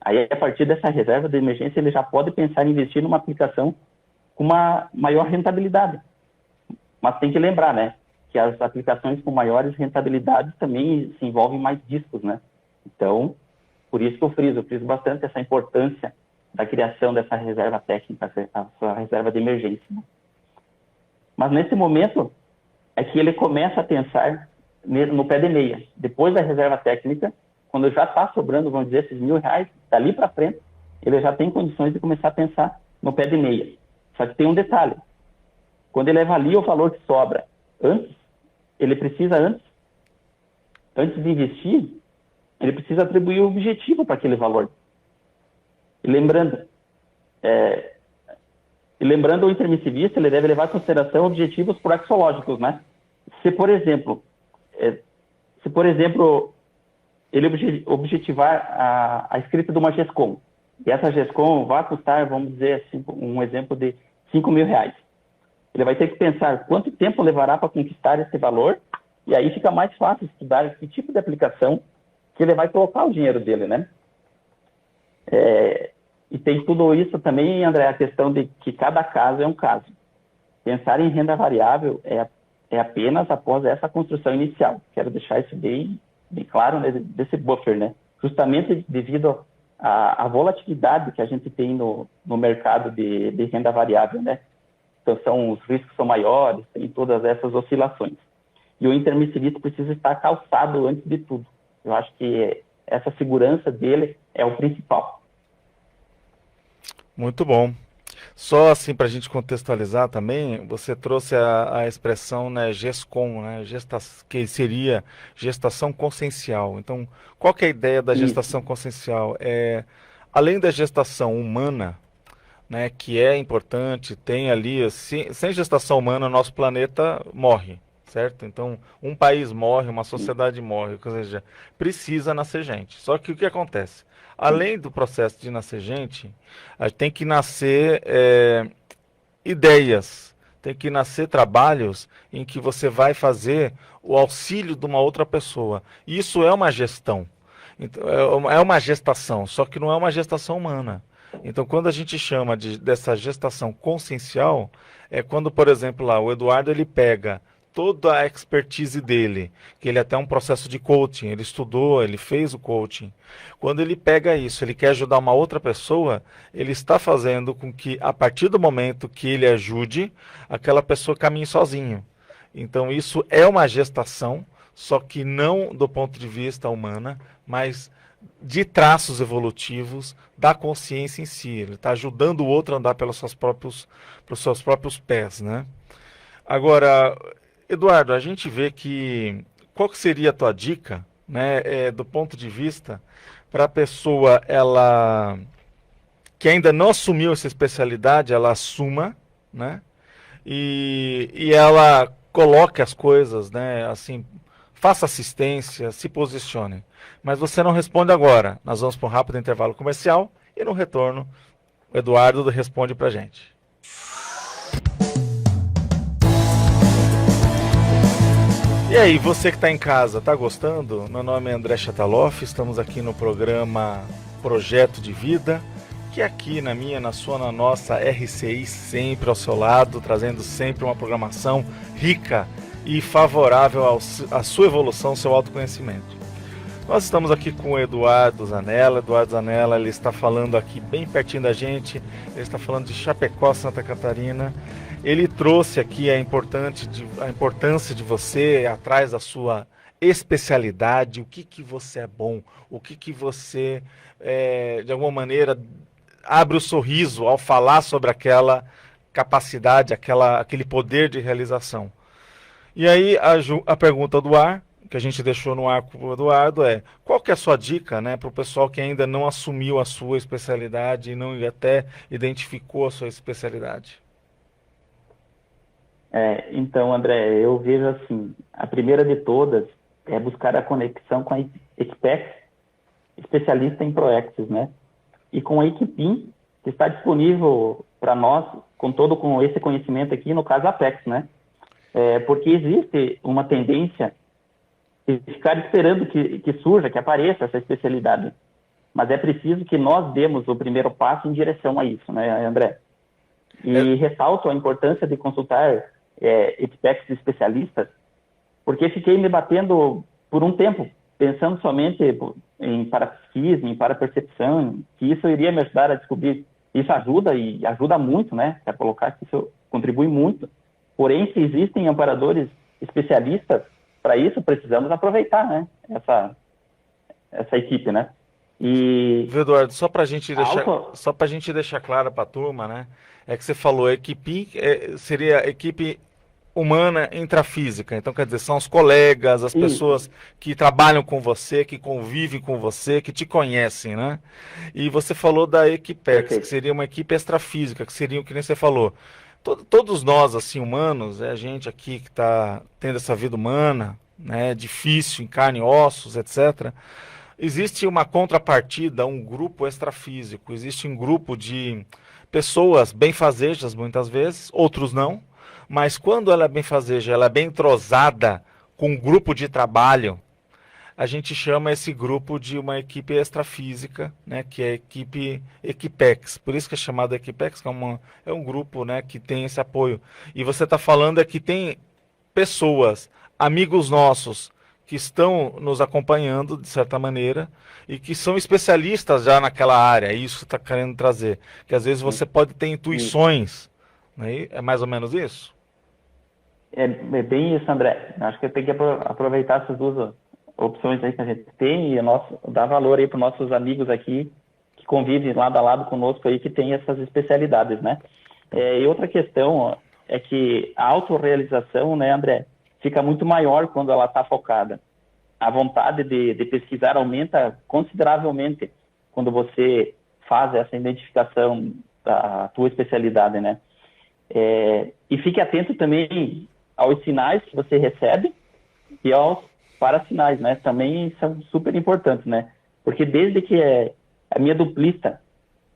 Aí, a partir dessa reserva de emergência, ele já pode pensar em investir numa aplicação com uma maior rentabilidade. Mas tem que lembrar, né, que as aplicações com maiores rentabilidades também se envolvem mais riscos, né? Então, por isso que eu friso bastante essa importância da criação dessa reserva técnica, essa reserva de emergência. Mas nesse momento é que ele começa a pensar no pé de meia. Depois da reserva técnica, quando já está sobrando, vamos dizer, esses R$1.000, dali para frente, ele já tem condições de começar a pensar no pé de meia. Só que tem um detalhe. Quando ele avalia o valor que sobra ele precisa, antes de investir, ele precisa atribuir o objetivo para aquele valor. E lembrando, E lembrando, o intermissivista, ele deve levar em consideração objetivos proaxiológicos, né? Se, por exemplo, ele objetivar a escrita de uma GESCOM, e essa GESCOM vai custar, vamos dizer assim, um exemplo de R$5.000. Ele vai ter que pensar quanto tempo levará para conquistar esse valor, e aí fica mais fácil estudar que tipo de aplicação que ele vai colocar o dinheiro dele, né? E tem tudo isso também, André, a questão de que cada caso é um caso. Pensar em renda variável é apenas após essa construção inicial. Quero deixar isso bem claro, né, desse buffer, né? Justamente devido à volatilidade que a gente tem no mercado de renda variável, né? Então, os riscos são maiores, tem todas essas oscilações. E o intermissivista precisa estar calçado antes de tudo. Eu acho que essa segurança dele é o principal. Muito bom. Só assim para a gente contextualizar também, você trouxe a expressão, né, GESCOM, né, que seria gestação consciencial. Então, qual que é a ideia da gestação consciencial? Além da gestação humana, né, que é importante, tem ali, sem gestação humana, nosso planeta morre, certo? Então, um país morre, uma sociedade morre, ou seja, precisa nascer gente. Só que o que acontece? Além do processo de nascer gente, tem que nascer ideias, tem que nascer trabalhos em que você vai fazer o auxílio de uma outra pessoa. Isso é uma gestão, então, é uma gestação, só que não é uma gestação humana. Então, quando a gente chama dessa gestação consciencial, é quando, por exemplo, lá, o Eduardo ele pega toda a expertise dele, que ele até um processo de coaching, ele estudou, ele fez o coaching. Quando ele pega isso, ele quer ajudar uma outra pessoa, ele está fazendo com que, a partir do momento que ele ajude, aquela pessoa caminhe sozinho. Então isso é uma gestação, só que não do ponto de vista humana, mas de traços evolutivos da consciência em si. Ele está ajudando o outro a andar pelos seus próprios pés, né? Agora, Eduardo, a gente vê que qual que seria a tua dica, né, do ponto de vista para a pessoa que ainda não assumiu essa especialidade, ela assuma, né, e ela coloque as coisas, né, assim, faça assistência, se posicione. Mas você não responde agora. Nós vamos para um rápido intervalo comercial e no retorno o Eduardo responde para a gente. E aí, você que está em casa, está gostando? Meu nome é André Chataloff, estamos aqui no programa Projeto de Vida, que aqui na sua, na nossa RCI, sempre ao seu lado, trazendo sempre uma programação rica e favorável à sua evolução, ao seu autoconhecimento. Nós estamos aqui com o Eduardo Zanella. Eduardo Zanella, ele está falando aqui bem pertinho da gente, ele está falando de Chapecó, Santa Catarina. Ele trouxe aqui a importância de você atrás da sua especialidade, o que você é bom, o que você, de alguma maneira, abre o sorriso ao falar sobre aquela capacidade, aquele poder de realização. E aí a pergunta do ar, que a gente deixou no ar com o Eduardo, qual que é a sua dica, né, para o pessoal que ainda não assumiu a sua especialidade e não até identificou a sua especialidade? Então, André, eu vejo assim, a primeira de todas é buscar a conexão com a Expex, especialista em ProExis, né? E com a Equipim, que está disponível para nós, com esse conhecimento aqui, no caso a Apex, né? Porque existe uma tendência de ficar esperando que surja, que apareça essa especialidade. Mas é preciso que nós demos o primeiro passo em direção a isso, né, André? E ressalto a importância de consultar experts especialistas, porque fiquei me batendo por um tempo, pensando somente em parapsiquismo, em parapercepção, que isso iria me ajudar a descobrir. Isso ajuda e ajuda muito, né? Para colocar que isso contribui muito. Porém, se existem amparadores especialistas para isso, precisamos aproveitar, né? Essa equipe, né? E Eduardo, só para a gente deixar claro para a turma, né? É que você falou, equipe seria equipe humana intrafísica. Então, quer dizer, são os colegas, as Isso, pessoas que trabalham com você, que convivem com você, que te conhecem, né? E você falou da Equipex, que perfeito. seria uma equipe extrafísica, que seria o que nem você falou. Todos nós, assim, humanos, é a gente aqui que está tendo essa vida humana, né, difícil, em carne e ossos, etc. Existe uma contrapartida, um grupo extrafísico, existe um grupo de pessoas benfazejas, muitas vezes, outros não, mas quando ela é benfazeja, ela é bem entrosada com um grupo de trabalho, a gente chama esse grupo de uma equipe extrafísica, né, que é a equipe Equipex. Por isso que é chamada Equipex, que é um grupo, né, que tem esse apoio. E você está falando é que tem pessoas, amigos nossos, que estão nos acompanhando, de certa maneira, e que são especialistas já naquela área. É isso que está querendo trazer. Que às vezes você pode ter Isso. intuições, né? É mais ou menos isso? É bem isso, André. Acho que tem que aproveitar essas duas opções aí que a gente tem e dar valor aí para os nossos amigos aqui que convivem lado a lado conosco aí, que tem essas especialidades, né? E outra questão ó, é que a autorrealização, né, André, fica muito maior quando ela está focada. A vontade de pesquisar aumenta consideravelmente quando você faz essa identificação da tua especialidade, né? E fique atento também aos sinais que você recebe e aos parasinais, né? Também são super importantes, né? Porque desde que a minha duplista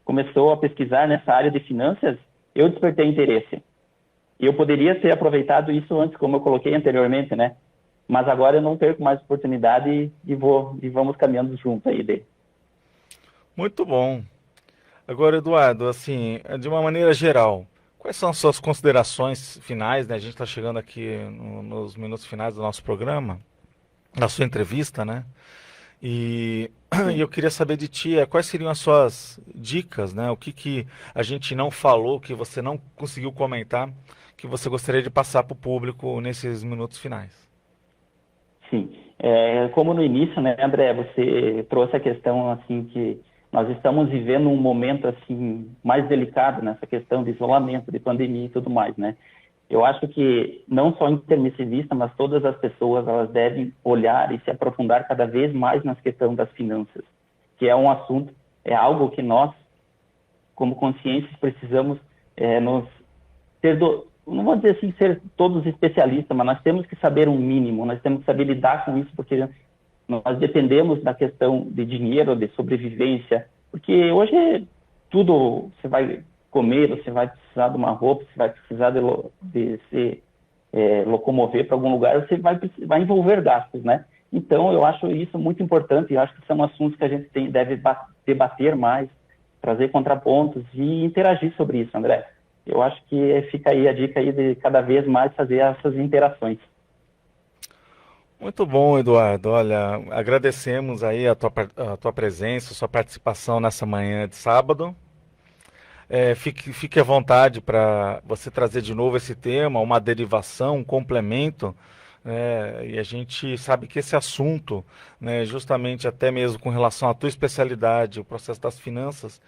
começou a pesquisar nessa área de finanças, eu despertei interesse. E eu poderia ter aproveitado isso antes, como eu coloquei anteriormente, né? Mas agora eu não perco mais oportunidade e vamos caminhando juntos aí dele. Muito bom. Agora, Eduardo, assim, de uma maneira geral, quais são as suas considerações finais, né? A gente está chegando aqui nos minutos finais do nosso programa, da sua entrevista, né? E, e eu Sim. queria saber de ti, quais seriam as suas dicas, né? O que que a gente não falou, que você não conseguiu comentar, que você gostaria de passar para o público nesses minutos finais? Sim, como no início, né, André, você trouxe a questão assim que nós estamos vivendo um momento assim mais delicado nessa questão de isolamento, de pandemia e tudo mais, né? Eu acho que não só intermissivista, mas todas as pessoas elas devem olhar e se aprofundar cada vez mais na questão das finanças, que é um assunto, é algo que nós, como consciências, precisamos nos ser não vou dizer assim ser todos especialistas, mas nós temos que saber um mínimo, nós temos que saber lidar com isso, porque nós dependemos da questão de dinheiro, de sobrevivência, porque hoje tudo você vai comer, você vai precisar de uma roupa, você vai precisar de se locomover para algum lugar, você vai envolver gastos, né? Então, eu acho isso muito importante, e acho que são assuntos que a gente deve debater mais, trazer contrapontos e interagir sobre isso, André. Eu acho que fica aí a dica aí de cada vez mais fazer essas interações. Muito bom, Eduardo. Olha, agradecemos aí a tua presença, a sua participação nessa manhã de sábado. Fique à vontade para você trazer de novo esse tema, uma derivação, um complemento, né? E a gente sabe que esse assunto, né, justamente até mesmo com relação à tua especialidade, o processo das finanças,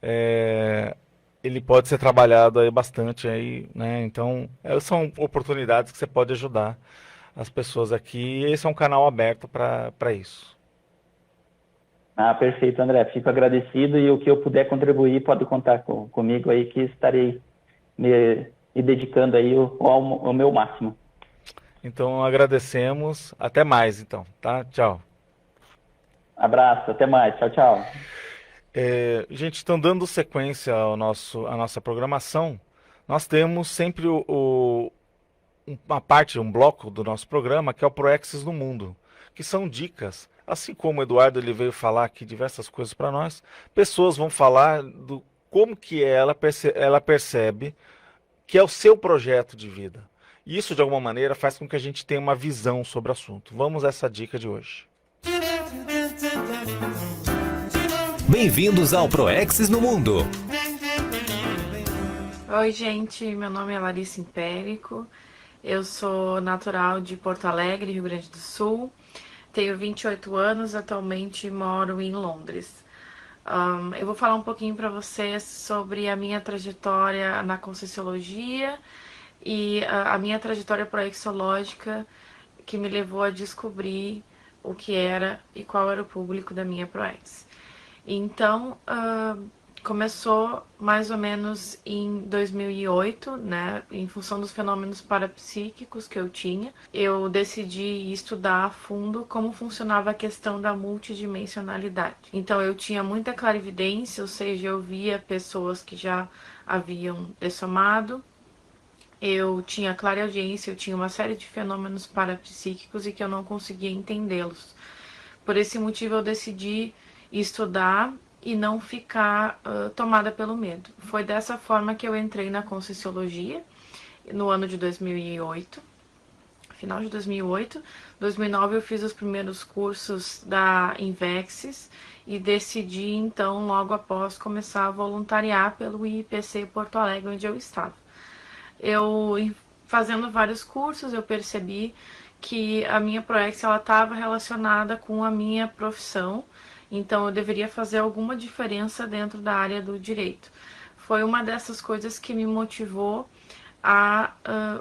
é, ele pode ser trabalhado aí bastante aí, né? Então, são oportunidades que você pode ajudar as pessoas aqui. E esse é um canal aberto para isso. Ah, perfeito, André. Fico agradecido e o que eu puder contribuir pode contar comigo aí que estarei me dedicando aí ao meu máximo. Então, agradecemos. Até mais, então, tá? Tchau. Abraço, até mais. Tchau, tchau. Gente, então dando sequência à nossa programação, nós temos sempre uma parte, um bloco do nosso programa que é o Proexis no Mundo, que são dicas. Assim como o Eduardo ele veio falar aqui diversas coisas para nós, pessoas vão falar do como que ela percebe que é o seu projeto de vida. E isso, de alguma maneira, faz com que a gente tenha uma visão sobre o assunto. Vamos a essa dica de hoje. Bem-vindos ao Proexis no Mundo. Oi, gente, meu nome é Larissa Impérico, eu sou natural de Porto Alegre, Rio Grande do Sul, tenho 28 anos, atualmente moro em Londres. Eu vou falar um pouquinho para vocês sobre a minha trajetória na Conscienciologia e a minha trajetória proexológica que me levou a descobrir o que era e qual era o público da minha proex. Então, começou mais ou menos em 2008, né, em função dos fenômenos parapsíquicos que eu tinha. Eu decidi estudar a fundo como funcionava a questão da multidimensionalidade. Então eu tinha muita clarividência, ou seja, eu via pessoas que já haviam dessomado, eu tinha clareaudiência, eu tinha uma série de fenômenos parapsíquicos e que eu não conseguia entendê-los. Por esse motivo eu decidi estudar e não ficar tomada pelo medo. Foi dessa forma que eu entrei na Conscienciologia no ano de 2008, final de 2008. 2009 eu fiz os primeiros cursos da Invexis e decidi então logo após começar a voluntariar pelo IPC Porto Alegre, onde eu estava. Eu, fazendo vários cursos, eu percebi que a minha proex estava relacionada com a minha profissão, então eu deveria fazer alguma diferença dentro da área do direito. Foi uma dessas coisas que me motivou a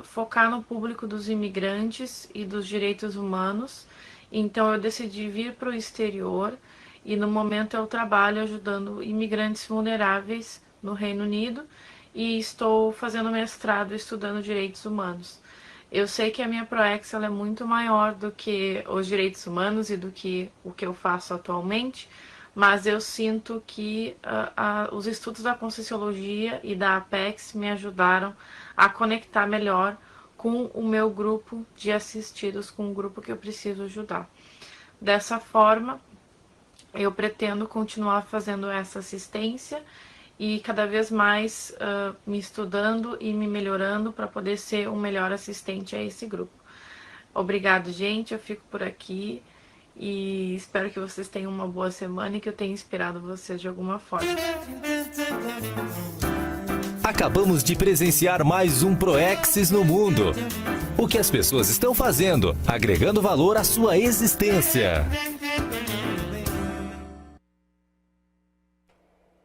focar no público dos imigrantes e dos direitos humanos. Então eu decidi vir para o exterior e no momento eu trabalho ajudando imigrantes vulneráveis no Reino Unido e estou fazendo mestrado estudando direitos humanos. Eu sei que a minha proex é muito maior do que os direitos humanos e do que o que eu faço atualmente, mas eu sinto que os estudos da Conscienciologia e da Apex me ajudaram a conectar melhor com o meu grupo de assistidos, com o grupo que eu preciso ajudar. Dessa forma, eu pretendo continuar fazendo essa assistência e cada vez mais me estudando e me melhorando para poder ser um melhor assistente a esse grupo. Obrigado, gente. Eu fico por aqui e espero que vocês tenham uma boa semana e que eu tenha inspirado vocês de alguma forma. Acabamos de presenciar mais um Proexis no mundo. O que as pessoas estão fazendo, agregando valor à sua existência.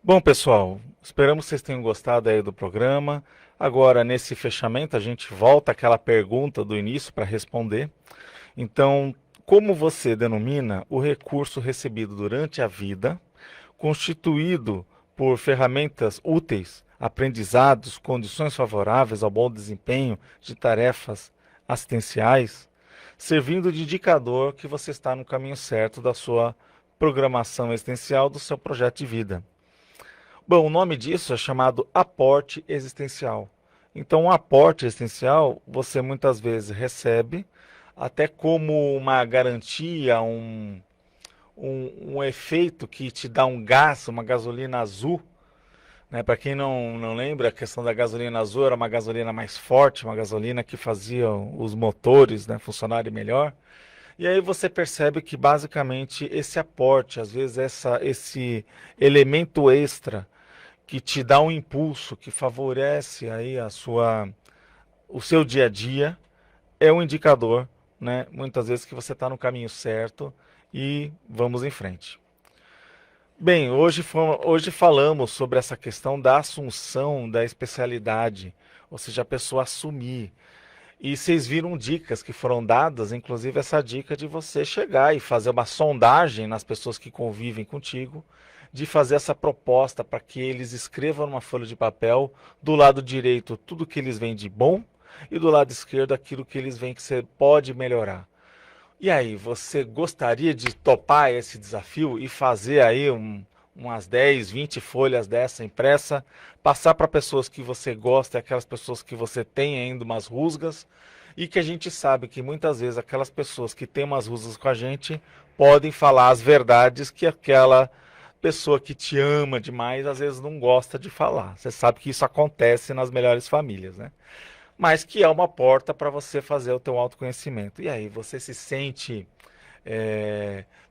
Bom, pessoal, esperamos que vocês tenham gostado aí do programa. Agora, nesse fechamento, a gente volta àquela pergunta do início para responder. Então, como você denomina o recurso recebido durante a vida, constituído por ferramentas úteis, aprendizados, condições favoráveis ao bom desempenho de tarefas assistenciais, servindo de indicador que você está no caminho certo da sua programação existencial, do seu projeto de vida? Bom, o nome disso é chamado aporte existencial. Então, um aporte existencial você muitas vezes recebe até como uma garantia, um efeito que te dá um gás, uma gasolina azul. Né? Para quem não lembra, a questão da gasolina azul era uma gasolina mais forte, uma gasolina que fazia os motores, né, funcionarem melhor. E aí você percebe que basicamente esse aporte, às vezes esse elemento extra que te dá um impulso, que favorece aí o seu dia a dia, é um indicador, né, muitas vezes que você está no caminho certo e vamos em frente. Bem, hoje falamos sobre essa questão da assunção da especialidade, ou seja, a pessoa assumir. E vocês viram dicas que foram dadas, inclusive essa dica de você chegar e fazer uma sondagem nas pessoas que convivem contigo, de fazer essa proposta para que eles escrevam numa folha de papel, do lado direito tudo que eles veem de bom e do lado esquerdo aquilo que eles veem que você pode melhorar. E aí, você gostaria de topar esse desafio e fazer aí umas 10, 20 folhas dessa impressa, passar para pessoas que você gosta, aquelas pessoas que você tem ainda umas rusgas, e que a gente sabe que muitas vezes aquelas pessoas que têm umas rusgas com a gente podem falar as verdades que aquela pessoa que te ama demais às vezes não gosta de falar. Você sabe que isso acontece nas melhores famílias, né? Mas que é uma porta para você fazer o teu autoconhecimento. E aí, você se sente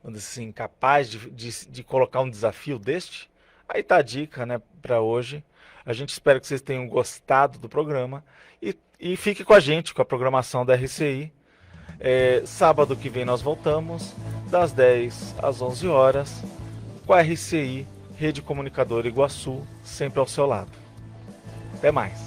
vamos dizer assim, capaz de colocar um desafio deste? Aí está a dica, né, para hoje. A gente espera que vocês tenham gostado do programa e fique com a gente, com a programação da RCI. Sábado que vem nós voltamos, das 10 às 11 horas, com a RCI, Rede Comunicadora Iguaçu, sempre ao seu lado. Até mais.